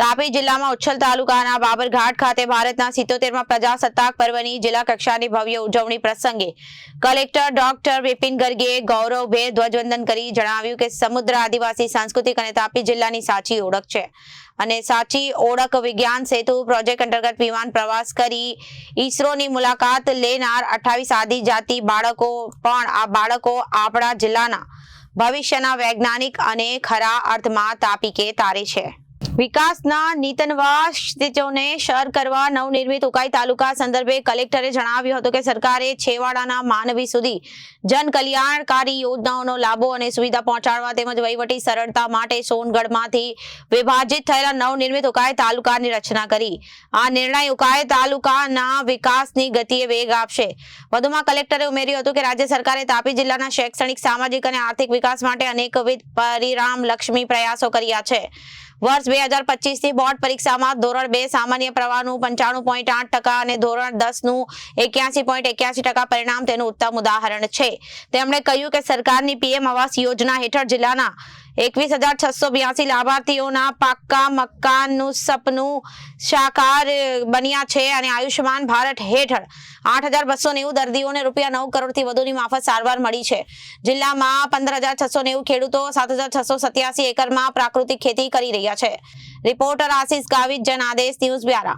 તાપી જિલ્લામાં ઉચ્છલ તાલુકાના બાબરઘાટ ખાતે ભારતના 77મા પ્રજાસત્તાક પર્વની જિલ્લા કક્ષાની ભવ્ય ઉજવણી પ્રસંગે કલેક્ટર ડોક્ટર વિપિન ગર્ગે ગૌરવભેર ધ્વજવંદન કરી જણાવ્યું કે સમુદ્ર આદિવાસી સાંસ્કૃતિક અને તાપી જિલ્લાની સાચી ઓળખ છે અને સાચી ઓળખ વિજ્ઞાન સેતુ પ્રોજેક્ટ અંતર્ગત વિમાન પ્રવાસ કરી ઈસરોની મુલાકાત લેનાર 28 આદિજાતિ બાળકો પણ આ બાળકો આપણા જિલ્લાના ભવિષ્યના વૈજ્ઞાનિક અને ખરા અર્થમાં તાપી કે તારે છે। વિકાસના નીતનવાસોને સર કરવા નવનિર્મિત ઉકાઈ તાલુકા સંદર્ભે કલેક્ટરે જણાવ્યું હતું કે સરકારે છેવાડાના માનવી સુધી જનકલ્યાણકારી યોજનાઓનો લાભો અને સુવિધા પહોંચાડવા તેમજ વહીવટી સરળતા માટે સોનગઢમાંથી વિભાજિત થયેલા નવનિર્મિત ઉકાઈ તાલુકાની રચના કરી। આ નિર્ણય ઉકાઈ તાલુકાના વિકાસની ગતિએ વેગ આપશે। વધુમાં કલેક્ટરે ઉમેર્યું હતું કે રાજ્ય સરકારે તાપી જિલ્લાના શૈક્ષણિક સામાજિક અને આર્થિક વિકાસ માટે અનેકવિધ પરિણામલક્ષી પ્રયાસો કર્યા છે। વર્ષ 2025 ની બોર્ડ પરીક્ષામાં ધોરણ 2 સામાન્ય પ્રવાહનું 95.8% અને ધોરણ 10 નું 81.81% પરિણામ તેનું ઉત્તમ ઉદાહરણ છે। તેમણે કહ્યું કે સરકારની પીએમ આવાસ યોજના હેઠળ જિલ્લાના 21,682 લાભાર્થીઓના પાક્કા મકાનનું સપનું સાકાર બન્યા છે અને આયુષ્યમાન ભારત હેઠળ 8,290 દર્દીઓને ₹9 કરોડથી વધુની મફત સારવાર મળી છે। જિલ્લામાં 15,690 ખેડૂતો 7,687 એકરમાં પ્રાકૃતિક ખેતી કરી રહ્યા છે। રિપોર્ટર આશિષ ગાવિત, જન આદેશ ન્યૂઝ 12।